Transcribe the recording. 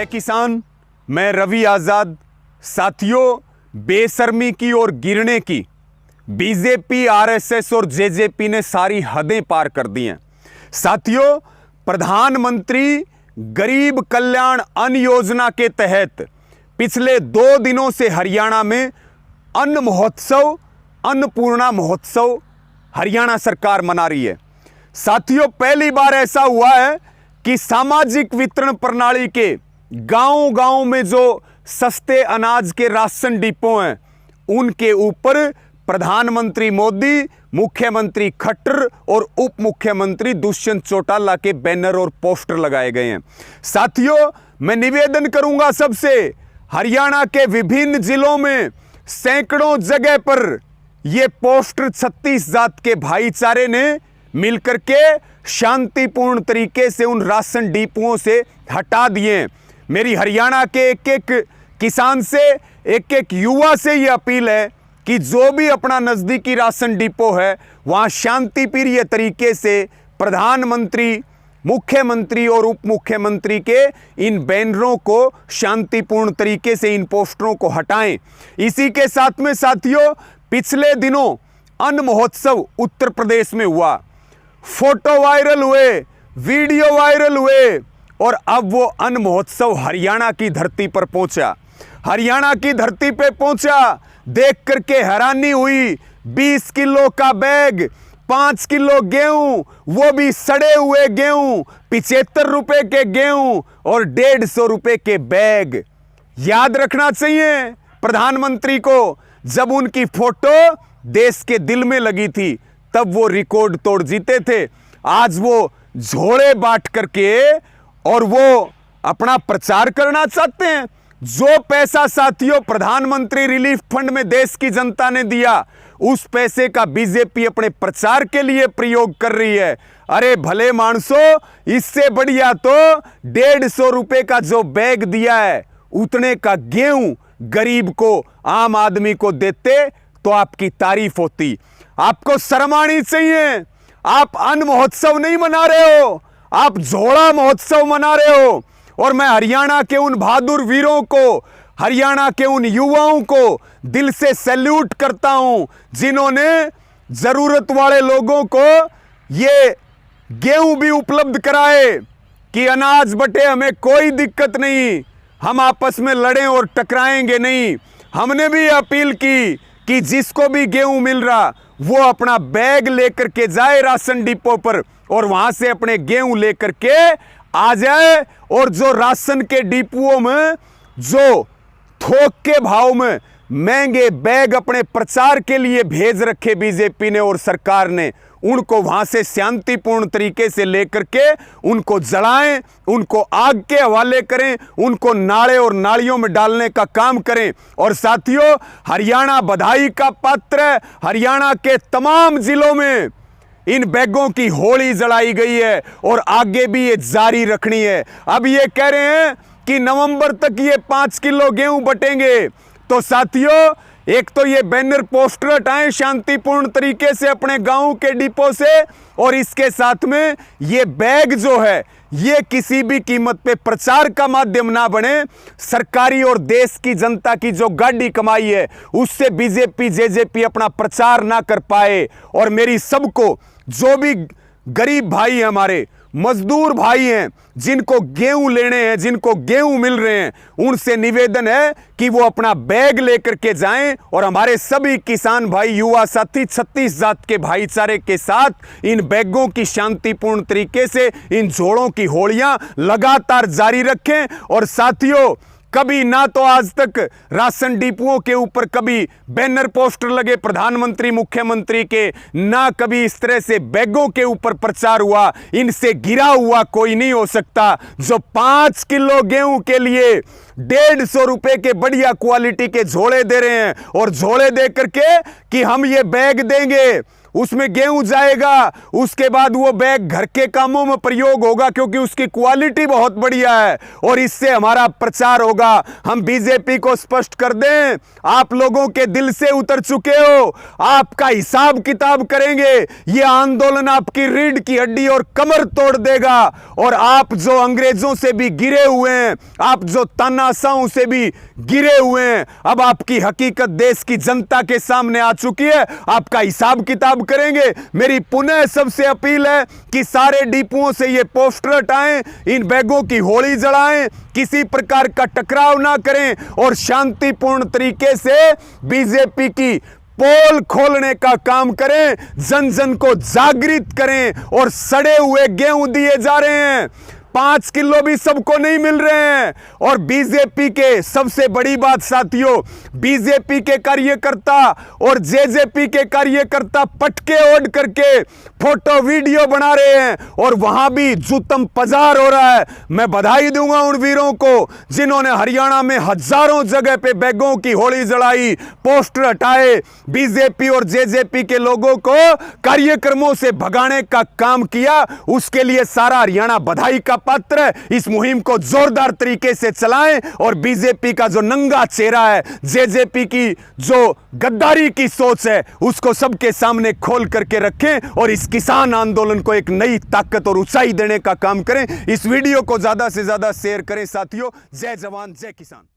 जय किसान। मैं रवि आजाद। साथियों, बेशर्मी की और गिरने की बीजेपी, आरएसएस और जेजेपी ने सारी हदें पार कर दी हैं। साथियों, प्रधानमंत्री गरीब कल्याण अन्न योजना के तहत पिछले 2 दिनों से हरियाणा में अन्न महोत्सव, अन्नपूर्णा महोत्सव हरियाणा सरकार मना रही है। साथियों, पहली बार ऐसा हुआ है कि सामाजिक वितरण प्रणाली के गांव-गांव में जो सस्ते अनाज के राशन डिपो हैं, उनके ऊपर प्रधानमंत्री मोदी, मुख्यमंत्री खट्टर और उप मुख्यमंत्री दुष्यंत चौटाला के बैनर और पोस्टर लगाए गए हैं। साथियों, मैं निवेदन करूंगा सबसे, हरियाणा के विभिन्न जिलों में सैकड़ों जगह पर यह पोस्टर 36 जात के भाईचारे ने मिलकर के शांतिपूर्ण तरीके से उन राशन डिपुओं से हटा दिए। मेरी हरियाणा के एक-एक किसान से, एक-एक युवा से यह अपील है कि जो भी अपना नजदीकी राशन डिपो है, वहां शांतिप्रिय तरीके से प्रधानमंत्री, मुख्यमंत्री और उप मुख्यमंत्री के इन बैनरों को शांतिपूर्ण तरीके से, इन पोस्टरों को हटाएं। इसी के साथ में साथियों, पिछले दिनों अन्न महोत्सव उत्तर प्रदेश में हुआ। फोटो वायरल हुए, वीडियो वायरल हुए और अब वो अन्न महोत्सव हरियाणा की धरती पर पहुंचा। हरियाणा की धरती पे पहुंचा, देख करके हैरानी हुई। 20 किलो का बैग, 5 किलो गेहूं, वो भी सड़े हुए गेहूं, 75 रुपए के गेहूं और 150 रुपए के बैग। याद रखना चाहिए प्रधानमंत्री को, जब उनकी फोटो देश के दिल में लगी थी तब वो रिकॉर्ड तोड़ जीते थे। आज वो झोले बांट करके और वो अपना प्रचार करना चाहते हैं। जो पैसा साथियों प्रधानमंत्री रिलीफ फंड में देश की जनता ने दिया, उस पैसे का बीजेपी अपने प्रचार के लिए प्रयोग कर रही है। अरे भले मानसो, इससे बढ़िया तो 150 रुपए का जो बैग दिया है, उतने का गेहूं गरीब को, आम आदमी को देते तो आपकी तारीफ होती। आपको शर्म आनी चाहिए। आप अन्न महोत्सव नहीं मना रहे हो, आप झोला महोत्सव मना रहे हो। और मैं हरियाणा के उन बहादुर वीरों को, हरियाणा के उन युवाओं को दिल से सैल्यूट करता हूं, जिन्होंने जरूरत वाले लोगों को ये गेहूं भी उपलब्ध कराए कि अनाज बटे, हमें कोई दिक्कत नहीं, हम आपस में लड़ें और टकराएंगे नहीं। हमने भी अपील की कि जिसको भी गेहूं मिल रहा, वो अपना बैग लेकर के जाए राशन डिपो पर और वहां से अपने गेहूं लेकर के आ जाए। और जो राशन के डिपुओं में जो थोक के भाव में महंगे बैग अपने प्रचार के लिए भेज रखे बीजेपी ने और सरकार ने, उनको वहां से शांतिपूर्ण तरीके से लेकर के उनको जलाएं, उनको आग के हवाले करें, उनको नाले और नालियों में डालने का काम करें। और साथियों, हरियाणा बधाई का पात्र है। हरियाणा के तमाम जिलों में इन बैगों की होली जलाई गई है और आगे भी ये जारी रखनी है। अब ये कह रहे हैं कि नवंबर तक ये 5 किलो गेहूं बटेंगे। तो साथियों, एक तो ये बैनर पोस्टर हटाएं शांतिपूर्ण तरीके से अपने गांव के डिपो से, और इसके साथ में ये बैग जो है, ये किसी भी कीमत पे प्रचार का माध्यम ना बने। सरकारी और देश की जनता की जो गाड़ी कमाई है, उससे बीजेपी, जेजेपी अपना प्रचार ना कर पाए। और मेरी सबको, जो भी गरीब भाई हैं, हमारे मजदूर भाई हैं, जिनको गेहूं लेने हैं, जिनको गेहूं मिल रहे हैं, उनसे निवेदन है कि वो अपना बैग लेकर के जाएं और हमारे सभी किसान भाई, युवा साथी 36 जात के भाईचारे के साथ इन बैगों की शांतिपूर्ण तरीके से, इन जोड़ों की होलियां लगातार जारी रखें। और साथियों, कभी ना तो आज तक राशन डिपुओं के ऊपर कभी बैनर पोस्टर लगे प्रधानमंत्री, मुख्यमंत्री के, ना कभी इस तरह से बैगों के ऊपर प्रचार हुआ। इनसे गिरा हुआ कोई नहीं हो सकता। जो 5 किलो गेहूं के लिए 150 रुपए के बढ़िया क्वालिटी के झोले दे रहे हैं और झोले दे करके कि हम ये बैग देंगे, उसमें गेहूं जाएगा, उसके बाद वो बैग घर के कामों में प्रयोग होगा क्योंकि उसकी क्वालिटी बहुत बढ़िया है और इससे हमारा प्रचार होगा। हम बीजेपी को स्पष्ट कर दें, आप लोगों के दिल से उतर चुके हो, आपका हिसाब किताब करेंगे। ये आंदोलन आपकी रीढ़ की हड्डी और कमर तोड़ देगा और आप जो अंग्रेजों से भी गिरे हुए हैं, आप जो तानाशाहों से भी गिरे हुए हैं, अब आपकी हकीकत देश की जनता के सामने आ चुकी है। आपका हिसाब किताब करेंगे। मेरी पुनः सबसे अपील है कि सारे डिपुओं से ये पोस्टर हटाएं, इन बैगों की होली जलाएं, किसी प्रकार का टकराव ना करें और शांतिपूर्ण तरीके से बीजेपी की पोल खोलने का काम करें, जन जन को जागृत करें। और सड़े हुए गेहूं दिए जा रहे हैं, 5 किलो भी सबको नहीं मिल रहे हैं। और बीजेपी के सबसे बड़ी बात साथियों, बीजेपी के कार्यकर्ता और जेजेपी के कार्यकर्ता पटके ओढ़ करके फोटो वीडियो बना रहे हैं और वहां भी जुतम पजार हो रहा है। मैं बधाई दूंगा उन वीरों को जिन्होंने हरियाणा में हजारों जगह पे बैगों की होली जलाई, पोस्टर हटाए, बीजेपी और जेजेपी के लोगों को कार्यक्रमों से भगाने का काम किया। उसके लिए सारा हरियाणा बधाई का पात्र है। इस मुहिम को जोरदार तरीके से चलाएं और बीजेपी का जो नंगा चेहरा है, जेजेपी की जो गद्दारी की सोच है, उसको सबके सामने खोल करके रखें और इस किसान आंदोलन को एक नई ताकत और ऊंचाई देने का काम करें। इस वीडियो को ज्यादा से ज्यादा शेयर करें साथियों। जय जवान जय किसान।